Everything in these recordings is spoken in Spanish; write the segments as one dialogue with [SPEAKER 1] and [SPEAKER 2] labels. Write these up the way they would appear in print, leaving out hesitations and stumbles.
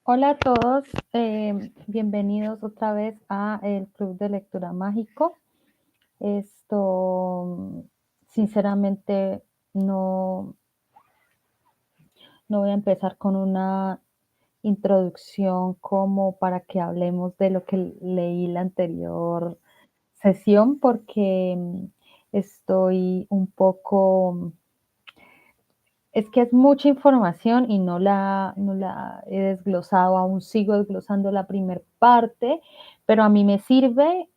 [SPEAKER 1] Hola a todos, bienvenidos otra vez a el Club de Lectura Mágico. Sinceramente, no, no voy a empezar con una introducción como para que hablemos de lo que leí la anterior sesión, porque estoy un poco. Es que es mucha información y no la he desglosado, aún sigo desglosando la primer parte, pero a mí me sirve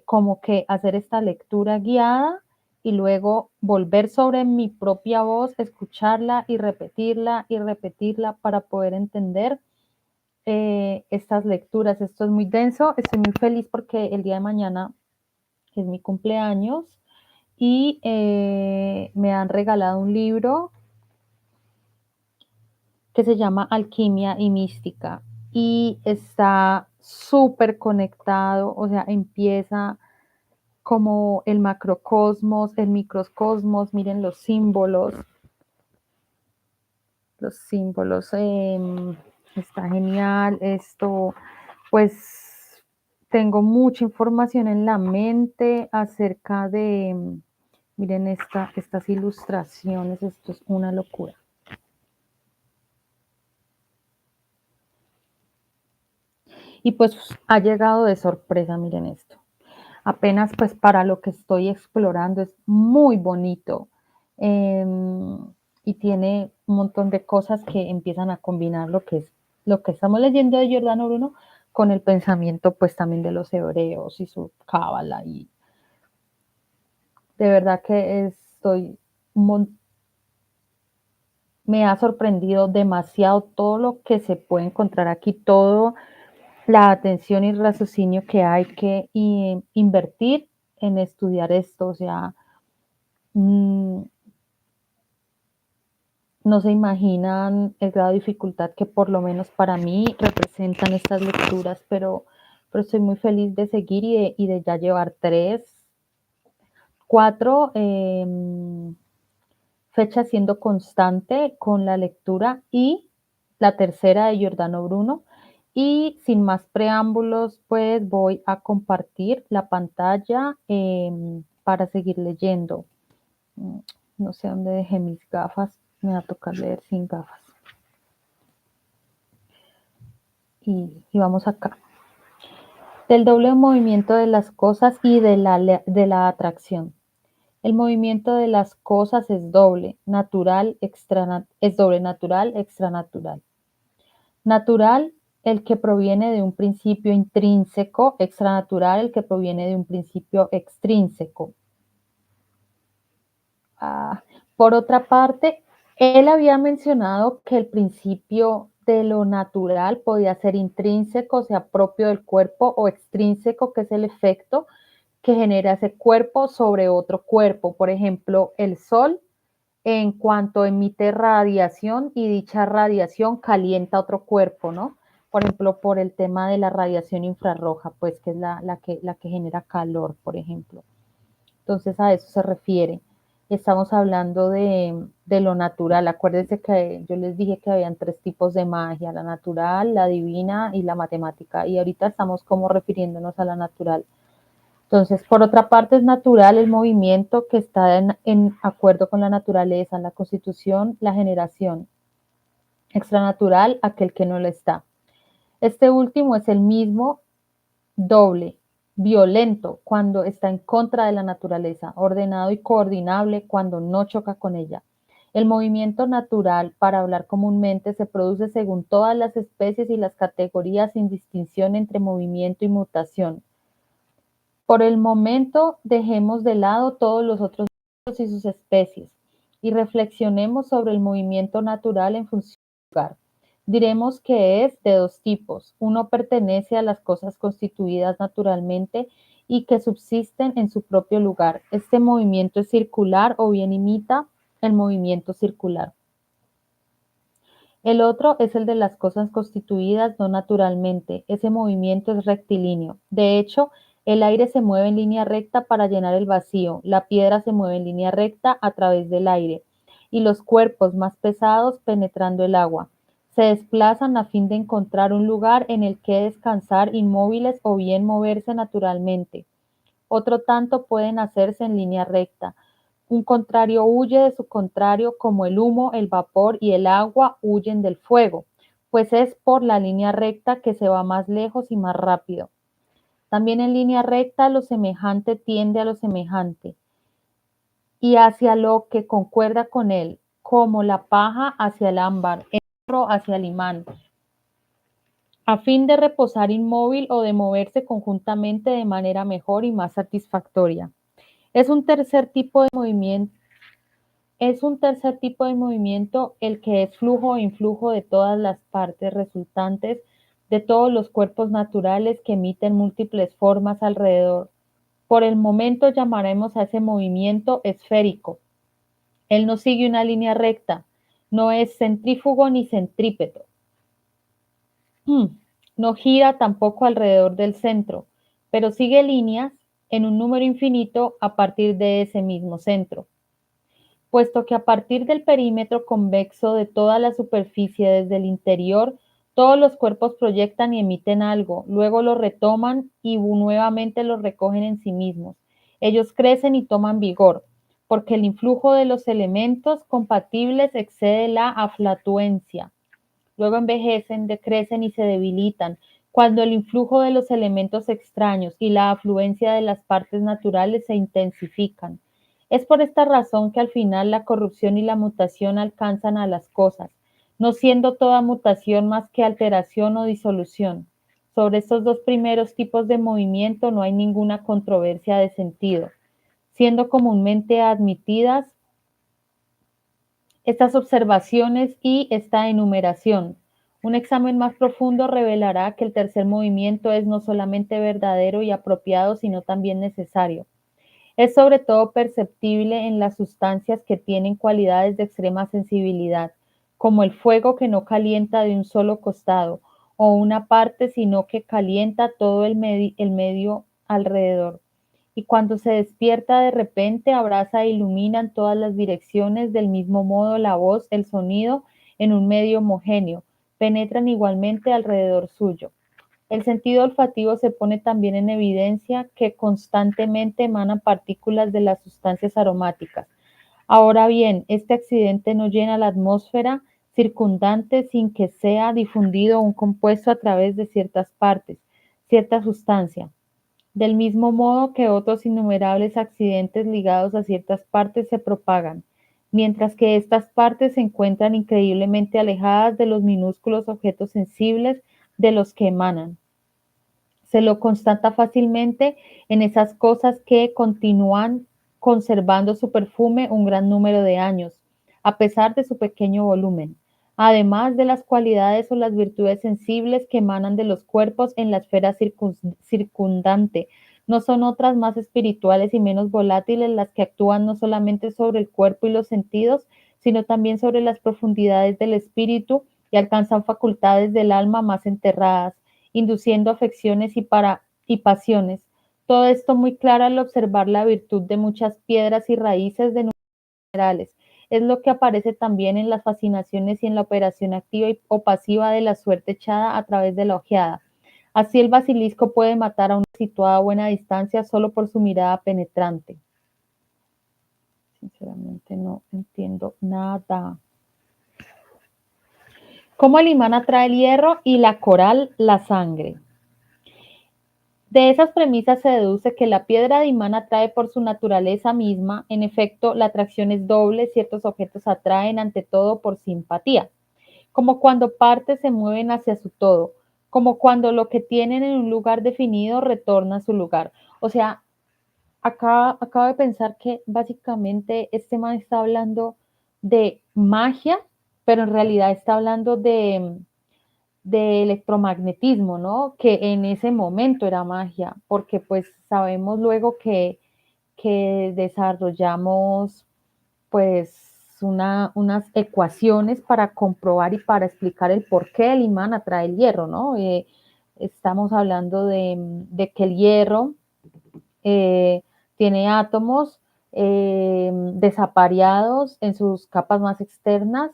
[SPEAKER 1] como que hacer esta lectura guiada y luego volver sobre mi propia voz, escucharla y repetirla para poder entender estas lecturas. Esto es muy denso, estoy muy feliz porque el día de mañana es mi cumpleaños y me han regalado un libro que se llama Alquimia y Mística y está súper conectado, o sea, empieza como el macrocosmos, el microcosmos, miren los símbolos, está genial, esto, pues tengo mucha información en la mente acerca de, miren estas ilustraciones, esto es una locura. Y pues ha llegado de sorpresa, miren esto. Apenas pues para lo que estoy explorando es muy bonito eh, y tiene un montón de cosas que empiezan a combinar lo que estamos leyendo de Giordano Bruno con el pensamiento pues también de los hebreos y su cábala y de verdad que me ha sorprendido demasiado todo lo que se puede encontrar aquí, todo la atención y el raciocinio que hay que invertir en estudiar esto, o sea, mmm, no se imaginan el grado de dificultad que por lo menos para mí representan estas lecturas, pero estoy muy feliz de seguir y de ya llevar cuatro fechas siendo constante con la lectura y la tercera de Giordano Bruno. Y sin más preámbulos, pues voy a compartir la pantalla para seguir leyendo. No sé dónde dejé mis gafas, me va a tocar leer sin gafas. Y vamos acá. Del doble movimiento de las cosas y de la atracción. El movimiento de las cosas es doble, es doble natural, extranatural. Natural, el que proviene de un principio intrínseco, extranatural, el que proviene de un principio extrínseco. Ah, por otra parte, él había mencionado que el principio de lo natural podía ser intrínseco, o sea, propio del cuerpo, o extrínseco, que es el efecto que genera ese cuerpo sobre otro cuerpo. Por ejemplo, el sol, en cuanto emite radiación y dicha radiación calienta otro cuerpo, ¿no? Por ejemplo, por el tema de la radiación infrarroja, pues que es la que genera calor, por ejemplo. Entonces a eso se refiere. Estamos hablando de lo natural. Acuérdense que yo les dije que habían tres tipos de magia, la natural, la divina y la matemática. Y ahorita estamos como refiriéndonos a la natural. Entonces, por otra parte, es natural el movimiento que está en acuerdo con la naturaleza, la constitución, la generación. Extranatural, aquel que no lo está. Este último es el mismo doble, violento cuando está en contra de la naturaleza, ordenado y coordinable cuando no choca con ella. El movimiento natural, para hablar comúnmente, se produce según todas las especies y las categorías sin distinción entre movimiento y mutación. Por el momento, dejemos de lado todos los otros y sus especies y reflexionemos sobre el movimiento natural en función del lugar. Diremos que es de dos tipos. Uno pertenece a las cosas constituidas naturalmente y que subsisten en su propio lugar. Este movimiento es circular o bien imita el movimiento circular. El otro es el de las cosas constituidas no naturalmente. Ese movimiento es rectilíneo. De hecho, el aire se mueve en línea recta para llenar el vacío, la piedra se mueve en línea recta a través del aire y los cuerpos más pesados penetrando el agua. se desplazan a fin de encontrar un lugar en el que descansar inmóviles o bien moverse naturalmente. Otro tanto pueden hacerse en línea recta. Un contrario huye de su contrario como el humo, el vapor y el agua huyen del fuego, pues es por la línea recta que se va más lejos y más rápido. También en línea recta lo semejante tiende a lo semejante y hacia lo que concuerda con él, como la paja hacia el ámbar, el hierro hacia el imán, a fin de reposar inmóvil o de moverse conjuntamente de manera mejor y más satisfactoria. Es un tercer tipo de movimiento, el que es flujo o influjo de todas las partes resultantes de todos los cuerpos naturales que emiten múltiples formas alrededor. Por el momento llamaremos a ese movimiento esférico. Él no sigue una línea recta, no es centrífugo ni centrípeto. No gira tampoco alrededor del centro, pero sigue líneas en un número infinito a partir de ese mismo centro. Puesto que a partir del perímetro convexo de toda la superficie desde el interior, todos los cuerpos proyectan y emiten algo, luego lo retoman y nuevamente lo recogen en sí mismos. Ellos crecen y toman vigor, porque el influjo de los elementos compatibles excede la afluencia. Luego envejecen, decrecen y se debilitan, cuando el influjo de los elementos extraños y la afluencia de las partes naturales se intensifican. Es por esta razón que al final la corrupción y la mutación alcanzan a las cosas, no siendo toda mutación más que alteración o disolución. Sobre estos dos primeros tipos de movimiento no hay ninguna controversia de sentido, siendo comúnmente admitidas estas observaciones y esta enumeración. Un examen más profundo revelará que el tercer movimiento es no solamente verdadero y apropiado, sino también necesario. Es sobre todo perceptible en las sustancias que tienen cualidades de extrema sensibilidad, como el fuego que no calienta de un solo costado o una parte, sino que calienta todo el medio alrededor. Y cuando se despierta de repente, abraza e ilumina en todas las direcciones, del mismo modo la voz, el sonido, en un medio homogéneo, penetran igualmente alrededor suyo. El sentido olfativo se pone también en evidencia que constantemente emanan partículas de las sustancias aromáticas. Ahora bien, este accidente no llena la atmósfera circundante sin que sea difundido un compuesto a través de ciertas partes, cierta sustancia. Del mismo modo que otros innumerables accidentes ligados a ciertas partes se propagan, mientras que estas partes se encuentran increíblemente alejadas de los minúsculos objetos sensibles de los que emanan. Se lo constata fácilmente en esas cosas que continúan conservando su perfume un gran número de años, a pesar de su pequeño volumen, además de las cualidades o las virtudes sensibles que emanan de los cuerpos en la esfera circundante. No son otras más espirituales y menos volátiles las que actúan no solamente sobre el cuerpo y los sentidos, sino también sobre las profundidades del espíritu y alcanzan facultades del alma más enterradas, induciendo afecciones y pasiones. Todo esto muy claro al observar la virtud de muchas piedras y raíces de numerales. Es lo que aparece también en las fascinaciones y en la operación activa o pasiva de la suerte echada a través de la ojeada. Así el basilisco puede matar a una situada a buena distancia solo por su mirada penetrante. Sinceramente no entiendo nada. ¿Cómo el imán atrae el hierro y la coral la sangre? De esas premisas se deduce que la piedra de imán atrae por su naturaleza misma. En efecto, la atracción es doble, ciertos objetos atraen ante todo por simpatía, como cuando partes se mueven hacia su todo, como cuando lo que tienen en un lugar definido retorna a su lugar. O sea, acabo de pensar que básicamente este man está hablando de magia, pero en realidad está hablando de electromagnetismo, ¿no? Que en ese momento era magia, porque pues sabemos luego que desarrollamos pues unas ecuaciones para comprobar y para explicar el por qué el imán atrae el hierro, ¿no? Estamos hablando de que el hierro eh, tiene átomos desapareados en sus capas más externas,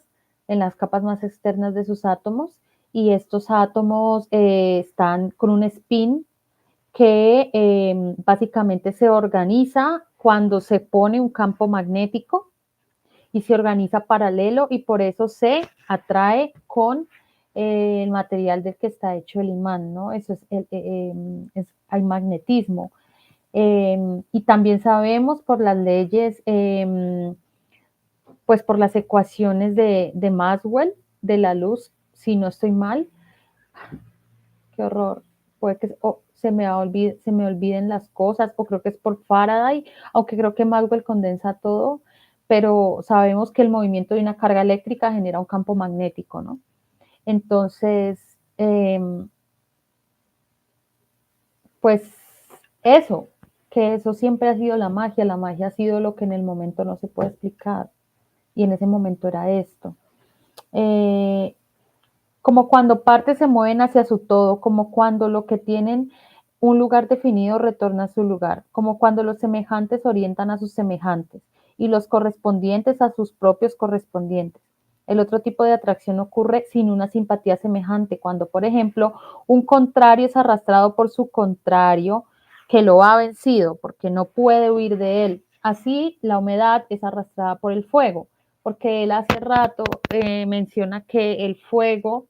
[SPEAKER 1] en las capas más externas de sus átomos, y estos átomos están con un spin que básicamente se organiza cuando se pone un campo magnético y se organiza paralelo, y por eso se atrae con el material del que está hecho el imán, ¿no? Eso hay magnetismo. Y también sabemos por las leyes, pues por las ecuaciones de Maxwell, de la luz, si no estoy mal, qué horror, puede que se me olviden las cosas, o creo que es por Faraday, aunque creo que Maxwell condensa todo, pero sabemos que el movimiento de una carga eléctrica genera un campo magnético, ¿no? Entonces, pues eso, que eso siempre ha sido la magia ha sido lo que en el momento no se puede explicar, y en ese momento era esto. Eh, Como cuando partes se mueven hacia su todo, como cuando lo que tienen un lugar definido retorna a su lugar, como cuando los semejantes orientan a sus semejantes y los correspondientes a sus propios correspondientes. El otro tipo de atracción ocurre sin una simpatía semejante, cuando, por ejemplo, un contrario es arrastrado por su contrario que lo ha vencido porque no puede huir de él. Así, la humedad es arrastrada por el fuego, porque él hace rato menciona que el fuego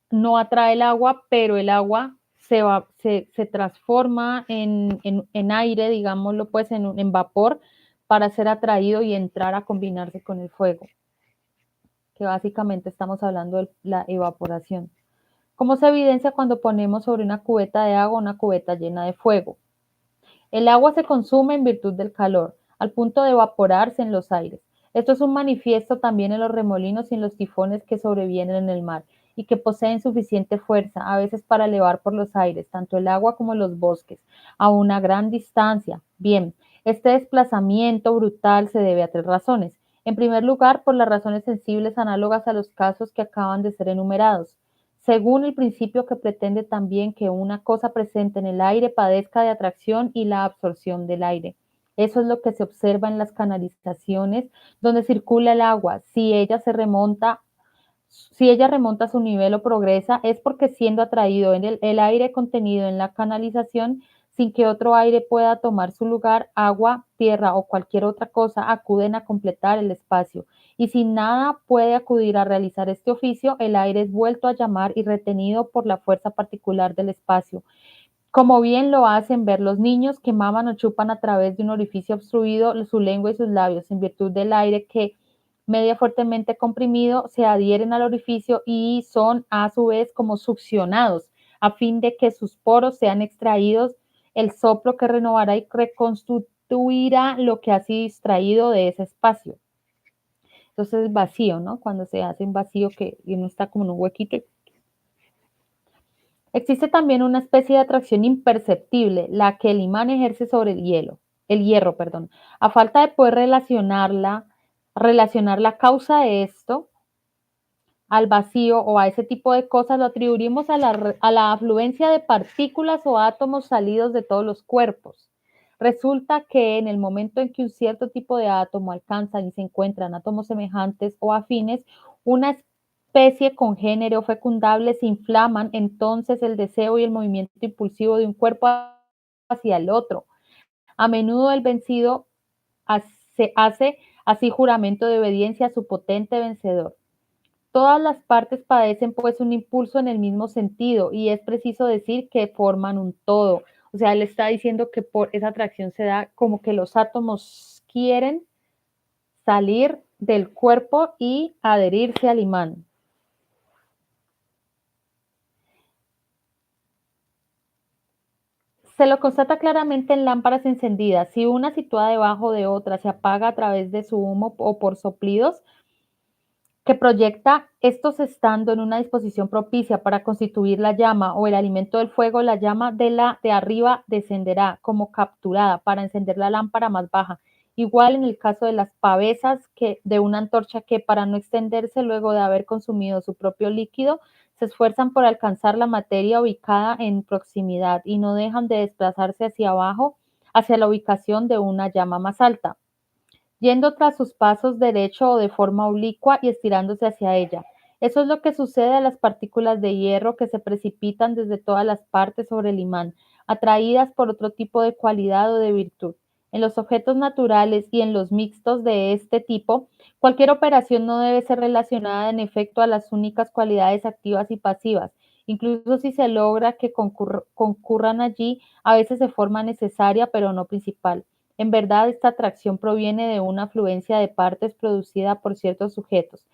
[SPEAKER 1] no atrae el agua, pero el agua se transforma en aire, digámoslo pues, en vapor, para ser atraído y entrar a combinarse con el fuego, que básicamente estamos hablando de la evaporación. ¿Cómo se evidencia cuando ponemos sobre una cubeta de agua una cubeta llena de fuego? El agua se consume en virtud del calor, al punto de evaporarse en los aires. Esto es un manifiesto también en los remolinos y en los tifones que sobrevienen en el mar y que poseen suficiente fuerza, a veces para elevar por los aires, tanto el agua como los bosques, a una gran distancia. Bien, este desplazamiento brutal se debe a tres razones. En primer lugar, por las razones sensibles análogas a los casos que acaban de ser enumerados, según el principio que pretende también que una cosa presente en el aire padezca de atracción y la absorción del aire. Eso es lo que se observa en las canalizaciones donde circula el agua. Si ella remonta su nivel o progresa, es porque siendo atraído en el aire contenido en la canalización, sin que otro aire pueda tomar su lugar, agua, tierra o cualquier otra cosa acuden a completar el espacio. Y si nada puede acudir a realizar este oficio, el aire es vuelto a llamar y retenido por la fuerza particular del espacio, como bien lo hacen ver los niños que maman o chupan a través de un orificio obstruido su lengua y sus labios, en virtud del aire que, media fuertemente comprimido, se adhieren al orificio y son a su vez como succionados, a fin de que sus poros sean extraídos, el soplo que renovará y reconstituirá lo que ha sido extraído de ese espacio. Entonces es vacío, ¿no? Cuando se hace un vacío que uno está como en un huequito. Existe también una especie de atracción imperceptible, la que el imán ejerce sobre el hierro, perdón. A falta de poder relacionar la causa de esto al vacío o a ese tipo de cosas, lo atribuimos a la afluencia de partículas o átomos salidos de todos los cuerpos. Resulta que en el momento en que un cierto tipo de átomo alcanza y se encuentran átomos semejantes o afines, una especie congénere o fecundable se inflaman, entonces el deseo y el movimiento impulsivo de un cuerpo hacia el otro. A menudo el vencido hace así juramento de obediencia a su potente vencedor. Todas las partes padecen pues un impulso en el mismo sentido y es preciso decir que forman un todo. O sea, él está diciendo que por esa atracción se da como que los átomos quieren salir del cuerpo y adherirse al imán. Se lo constata claramente en lámparas encendidas. Si una situada debajo de otra se apaga a través de su humo o por soplidos, que proyecta estos estando en una disposición propicia para constituir la llama o el alimento del fuego, la llama de arriba descenderá como capturada para encender la lámpara más baja. Igual en el caso de las pavesas de una antorcha que para no extenderse luego de haber consumido su propio líquido, se esfuerzan por alcanzar la materia ubicada en proximidad y no dejan de desplazarse hacia abajo, hacia la ubicación de una llama más alta. yendo tras sus pasos derecho o de forma oblicua y estirándose hacia ella. Eso es lo que sucede a las partículas de hierro que se precipitan desde todas las partes sobre el imán, atraídas por otro tipo de cualidad o de virtud. En los objetos naturales y en los mixtos de este tipo, cualquier operación no debe ser relacionada en efecto a las únicas cualidades activas y pasivas. Incluso si se logra que concurran allí, a veces de forma necesaria pero no principal. En verdad, esta atracción proviene de una afluencia de partes producida por ciertos sujetos.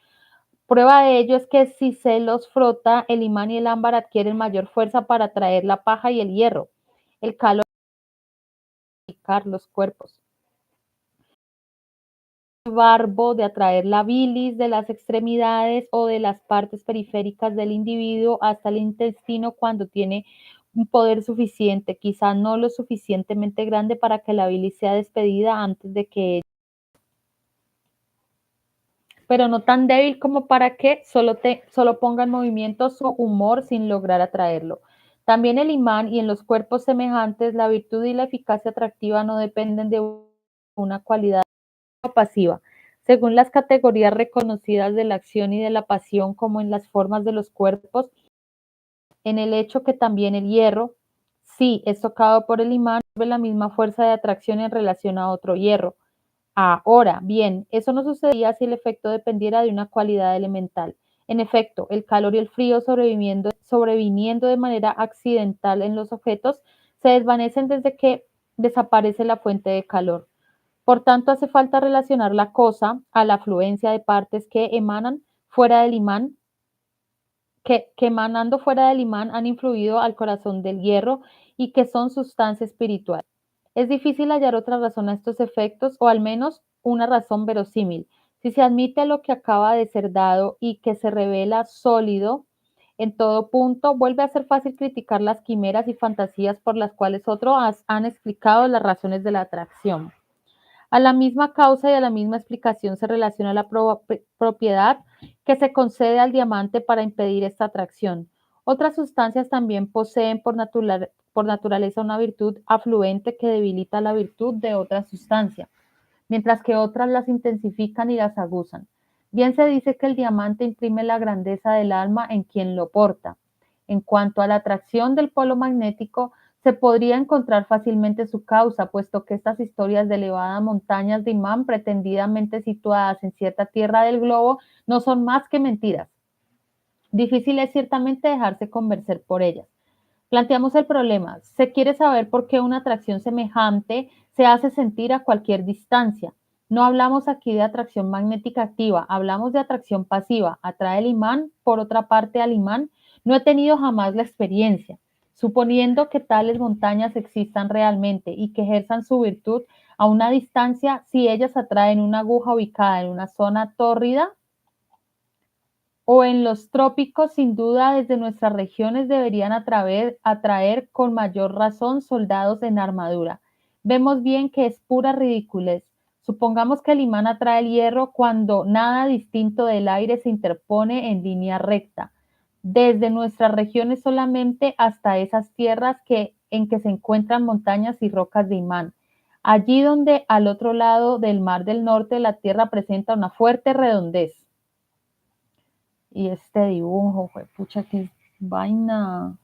[SPEAKER 1] Prueba de ello es que si se los frota, el imán y el ámbar adquieren mayor fuerza para atraer la paja y el hierro, el calor y los cuerpos. El barbo de atraer la bilis de las extremidades o de las partes periféricas del individuo hasta el intestino cuando tiene un poder suficiente, quizá no lo suficientemente grande para que la bilis sea despedida antes de que, pero no tan débil como para que solo ponga en movimiento su humor sin lograr atraerlo. También el imán y en los cuerpos semejantes, la virtud y la eficacia atractiva no dependen de una cualidad pasiva, según las categorías reconocidas de la acción y de la pasión, como en las formas de los cuerpos, en el hecho que también el hierro, si es tocado por el imán, recibe la misma fuerza de atracción en relación a otro hierro. Ahora, bien, eso no sucedería si el efecto dependiera de una cualidad elemental. En efecto, el calor y el frío sobreviniendo de manera accidental en los objetos se desvanecen desde que desaparece la fuente de calor. Por tanto, hace falta relacionar la cosa a la afluencia de partes que emanan fuera del imán, que emanando fuera del imán han influido al corazón del hierro y que son sustancia espiritual. Es difícil hallar otra razón a estos efectos, o al menos una razón verosímil. Si se admite lo que acaba de ser dado y que se revela sólido en todo punto, vuelve a ser fácil criticar las quimeras y fantasías por las cuales otros han explicado las razones de la atracción. A la misma causa y a la misma explicación se relaciona la propiedad que se concede al diamante para impedir esta atracción. Otras sustancias también poseen por naturaleza una virtud afluente que debilita la virtud de otra sustancia, mientras que otras las intensifican y las aguzan. Bien se dice que el diamante imprime la grandeza del alma en quien lo porta. En cuanto a la atracción del polo magnético, se podría encontrar fácilmente su causa, puesto que estas historias de elevadas montañas de imán pretendidamente situadas en cierta tierra del globo no son más que mentiras. Difícil es ciertamente dejarse convencer por ellas. Planteamos el problema. Se quiere saber por qué una atracción semejante se hace sentir a cualquier distancia. No hablamos aquí de atracción magnética activa, hablamos de atracción pasiva. Atrae el imán, por otra parte, al imán. No he tenido jamás la experiencia. Suponiendo que tales montañas existan realmente y que ejerzan su virtud a una distancia, si ellas atraen una aguja ubicada en una zona tórrida, o en los trópicos, sin duda, desde nuestras regiones deberían atraer con mayor razón soldados en armadura. Vemos bien que es pura ridiculez. Supongamos que el imán atrae el hierro cuando nada distinto del aire se interpone en línea recta, desde nuestras regiones solamente hasta esas tierras en que se encuentran montañas y rocas de imán. Allí donde al otro lado del Mar del Norte la tierra presenta una fuerte redondez. Y este dibujo, fue pucha, qué vaina.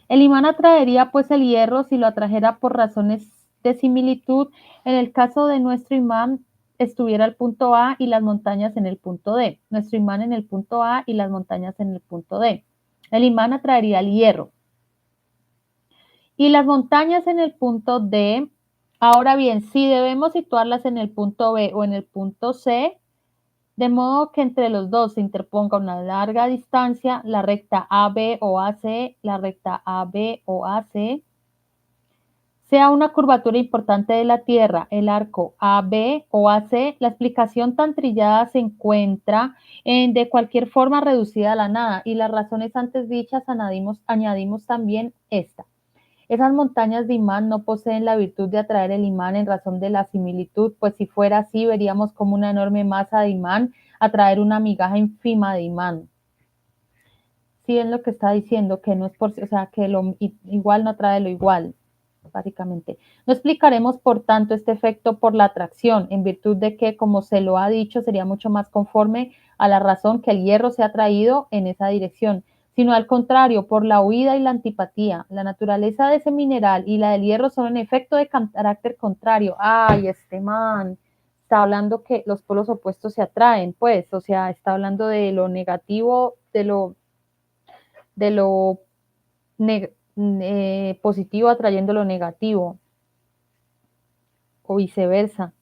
[SPEAKER 1] El imán atraería pues el hierro si lo atrajera por razones de similitud. En el caso de nuestro imán estuviera el punto A y las montañas en el punto D. Nuestro imán en el punto A y las montañas en el punto D. El imán atraería el hierro. Y las montañas en el punto D. Ahora bien, si debemos situarlas en el punto B o en el punto C, de modo que entre los dos se interponga una larga distancia, la recta AB o AC, la recta AB o AC, sea una curvatura importante de la Tierra, el arco AB o AC, la explicación tan trillada se encuentra en de cualquier forma reducida a la nada, y las razones antes dichas añadimos también esta. Esas montañas de imán no poseen la virtud de atraer el imán en razón de la similitud, pues si fuera así, veríamos como una enorme masa de imán atraer una migaja ínfima de imán. Sí, es lo que está diciendo, que no es por, o sea, que lo igual no atrae lo igual. básicamente. No explicaremos, por tanto, este efecto por la atracción, en virtud de que, como se lo ha dicho, sería mucho más conforme a la razón que el hierro sea atraído en esa dirección, sino al contrario, por la huida y la antipatía. La naturaleza de ese mineral y la del hierro son en efecto de carácter contrario. Ay, este man está hablando que los polos opuestos se atraen, pues, o sea, está hablando de lo negativo, de lo positivo atrayendo lo negativo, o viceversa.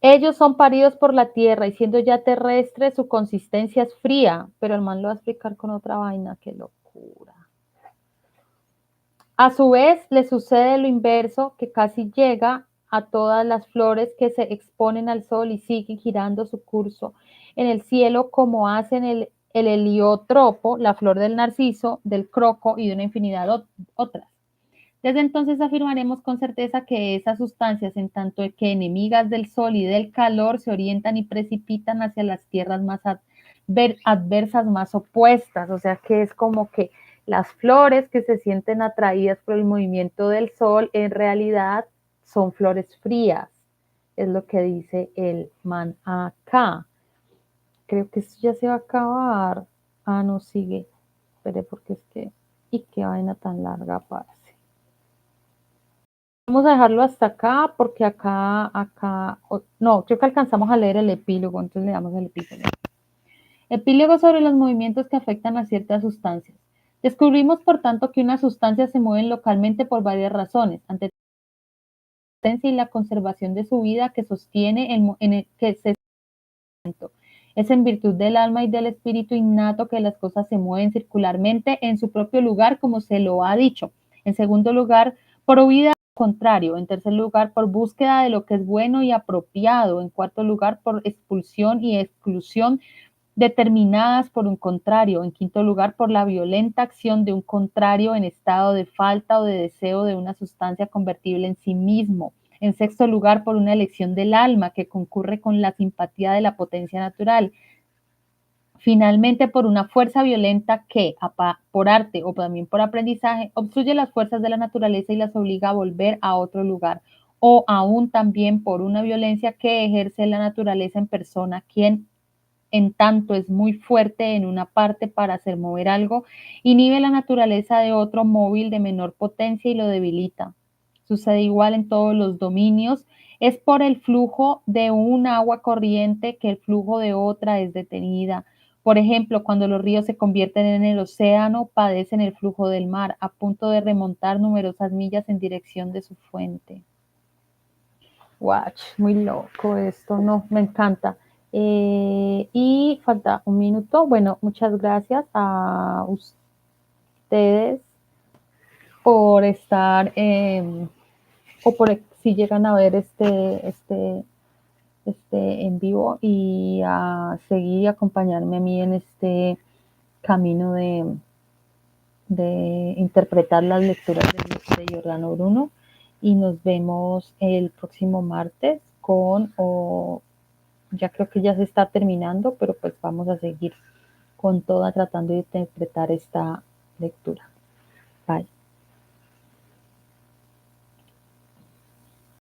[SPEAKER 1] Ellos son paridos por la tierra y siendo ya terrestre, su consistencia es fría, pero el man lo va a explicar con otra vaina, qué locura. A su vez, le sucede lo inverso, que casi llega a todas las flores que se exponen al sol y siguen girando su curso en el cielo como hacen el heliotropo, la flor del narciso, del croco y de una infinidad otras. Desde entonces afirmaremos con certeza que esas sustancias, en tanto que enemigas del sol y del calor, se orientan y precipitan hacia las tierras más adversas, más opuestas. O sea que es como que las flores que se sienten atraídas por el movimiento del sol, en realidad son flores frías. Es lo que dice el man acá. Creo que esto ya se va a acabar. Ah, no, sigue. Espere, porque es que... Y qué vaina tan larga, parce. Vamos a dejarlo hasta acá porque no, creo que alcanzamos a leer el epílogo, entonces le damos el epílogo. Epílogo sobre los movimientos que afectan a ciertas sustancias. Descubrimos, por tanto, que unas sustancias se mueven localmente por varias razones, ante la existencia y la conservación de su vida que sostiene en el que se es en virtud del alma y del espíritu innato que las cosas se mueven circularmente en su propio lugar, como se lo ha dicho. En segundo lugar, por huida contrario. En tercer lugar, por búsqueda de lo que es bueno y apropiado. En cuarto lugar, por expulsión y exclusión determinadas por un contrario. En quinto lugar, por la violenta acción de un contrario en estado de falta o de deseo de una sustancia convertible en sí mismo. En sexto lugar, por una elección del alma que concurre con la simpatía de la potencia natural. Finalmente, por una fuerza violenta que, por arte o también por aprendizaje, obstruye las fuerzas de la naturaleza y las obliga a volver a otro lugar. O aún también por una violencia que ejerce la naturaleza en persona, quien en tanto es muy fuerte en una parte para hacer mover algo, inhibe la naturaleza de otro móvil de menor potencia y lo debilita. Sucede igual en todos los dominios. Es por el flujo de un agua corriente que el flujo de otra es detenida. Por ejemplo, cuando los ríos se convierten en el océano, padecen el flujo del mar, a punto de remontar numerosas millas en dirección de su fuente. Watch, muy loco esto, no, me encanta. Y falta un minuto. Bueno, muchas gracias a ustedes por estar, o por si llegan a ver este en vivo y a seguir y acompañarme a mí en este camino de interpretar las lecturas de Giordano Bruno. Y nos vemos el próximo martes ya creo que ya se está terminando, pero pues vamos a seguir con toda tratando de interpretar esta lectura. Bye.